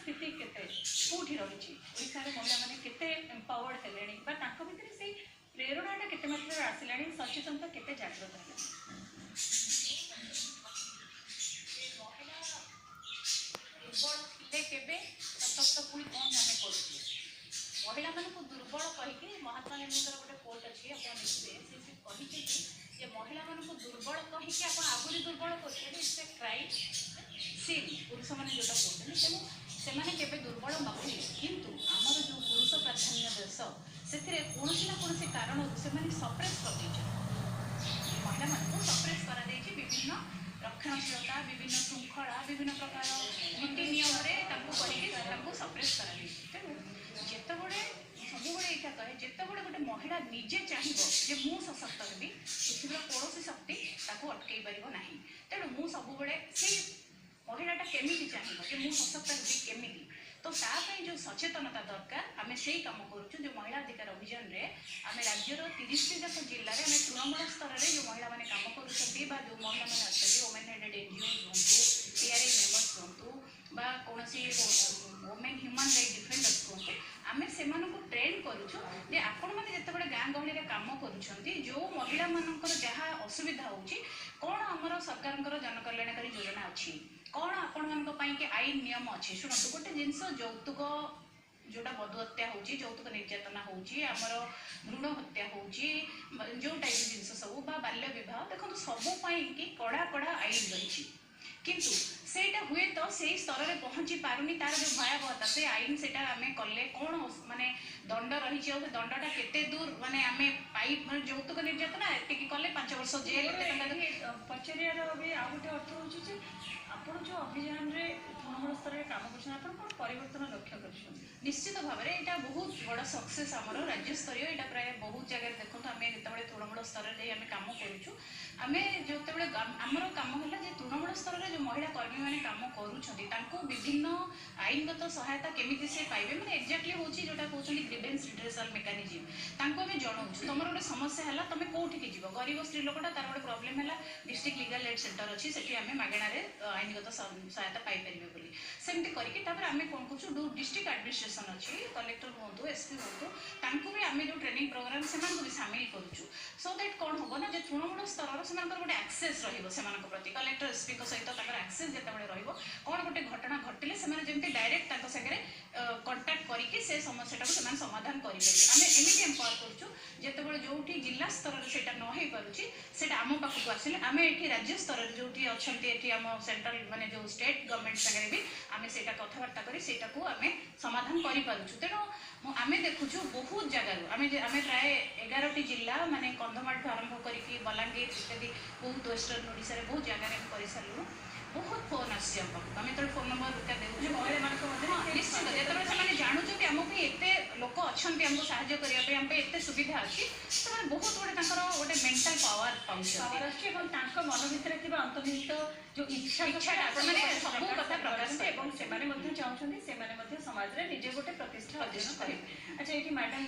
स्थिति केते कोठी रही ओडिशा रे महिला माने केते एम्पावर्ड हेलेनी बा ताको भितर से प्रेरणाटा केते मात्रा आसिलानी सचेतनता केते जागृत हेलानी दुर्बल थे केबे सशक्त पुणी कौन आम करुचे महिला मानक दुर्बल कहीकि महात्मा गांधी गोटे कोट अच्छी आप देखिए कही कि महिला मानक दुर्बल कहीकि आप आगुरी दुर्बल करते क्राइम सीन पुरुष मैंने जोटा कहते तेणु से दुर्बल नथिले किंतु आमर जो पुरुष प्राधान्य देश से कौन ना कौन कारण से सप्रेस कर महिला मानक सप्रेस कर विभिन्न रक्षणशीलता विभिन्न श्रृंखला विभिन्न प्रकार नीति नियम सप्रेस कर तेणु जितेबड़े सबुबले यहाँ कहे जितेबड़े गोटे महिला निजे चाहिए मु सशक्त हेबी पृथ्वीर कौन शक्ति अटकई पार ना तेणु मु सबुबले से महिलाटा केमी चाहिए मु सशक्त हेबी केमी तो तापाई जो सचेतनता दरकार आम से कम करुँ जो महिला अधिकार अभियान में आम राज्यर 30 जाक जिले में तृणमूल स्तर में जो महिला मैंने कम कर जो महिला मैंने अच्छा वोमेन हेडेड एनजीओ हूँ टीआरआई मेम्बर्स हूँ कौन वोमेन ह्यूमन राइट डिफेंडर्स कहते आम से ट्रेन करुँ आपण मैंने जिते गाँ गहली में कम कर जो महिला मानकर जहाँ असुविधा होची कौन आमर सरकार जनकल्याणकारी योजना अच्छी कौन आपण मान आईन नियम अच्छी शुणु गोटे जिनस यौतुक जोटा बधु हत्या होची यौतुक निर्यातना होची आमर भ्रूण हत्या होची जो टाइप जिनस सब बाल्य विवाह देखो सबू कि कड़ा कड़ा आईन रही किंतु सेटा हुए तो से स्तर में पहुंची पारुनी तार जो भयावहता से आईन से आम कले कौन माने दंड रही दंडटा केते दूर माने आम पाई यौतुक निर्यातना एति कले 5 वर्ष जेल पचार भी आ गए अर्थ हो आपण जो अभियान रे तृणमूल स्तर में काम कर परिवर्तन लक्ष्य कर निश्चित भाव में यहाँ बहुत बड़ा सक्सेस आमर राज्य स्तरीय यहाँ प्राय बहुत जगह देखो आम जो तृणमूल स्तर में कम करूँ आम जो आमर कम है तृणमूल स्तर में जो महिला कर्मी मैंने कम करूँ विभिन्न आईनगत सहायता केमी से पाइबे मैंने एक्जाक्टली हूँ जोटा कहते ग्रीवेंस रिड्रेसल मेकानिजम आम जनाऊँ तुम गोटे समस्या है तुम कौटिकी जीव गरीब स्त्री लोकटा तार गोटे प्रोब्लेम है डिस्ट्रिक्ट लीगल एड सेंटर अच्छी से आम मागणार आईनगत सहायता पाइपर बोली सेमती करके आम कौन करूँ डिस्ट्रिक्ट एडमिनिस्ट्रेशन अच्छी कलेक्टर हूँ एसपी हूँ भी आम जो ट्रेनिंग प्रोग्राम से भी सामिल करूँ सो दैट कौन हम ना तृणमूल स्तर से गोटे एक्सेस रही कलेक्टर एसपी सहित एक्सेस जितेबाला रौन गोटे घटना घटिले जमी डायरेक्ट सागे कंटाक्ट करके से समस्या को समाधान करें आम एमती एम्पावर करुँ जो जिला स्तर से न हो पारे आम पाखक आसिले आम ये राज्य स्तर जो अच्छा आम सेंट्रल माने जो स्टेट गवर्नमेंट सागे भी आम से कथबार्ता कर आम समाधान करूँ तेणु आम देखुचु बहुत जगार आम प्राय 11टी जिला माने कंधमाल आरंभ करके बलांगीर इत्यादि बहुत वेस्टर्न ओडिशा रे बहुत जगह कर सारूँ बहुत फोन आम जो फोन नंबर रुका देवुँ निश्चित जो जानूँ कि आमको एत लोक अच्छा आमको साहय करने एत सुविधा अच्छी तो बहुत गोटे गोटे मेंटल पावर पावर मन भितर अंतर्निहित जो इच्छा सब कथा प्रकाश चाहते समाज में निजे गोटे प्रतिष्ठा अर्जन करेंगे अच्छा ये मैडम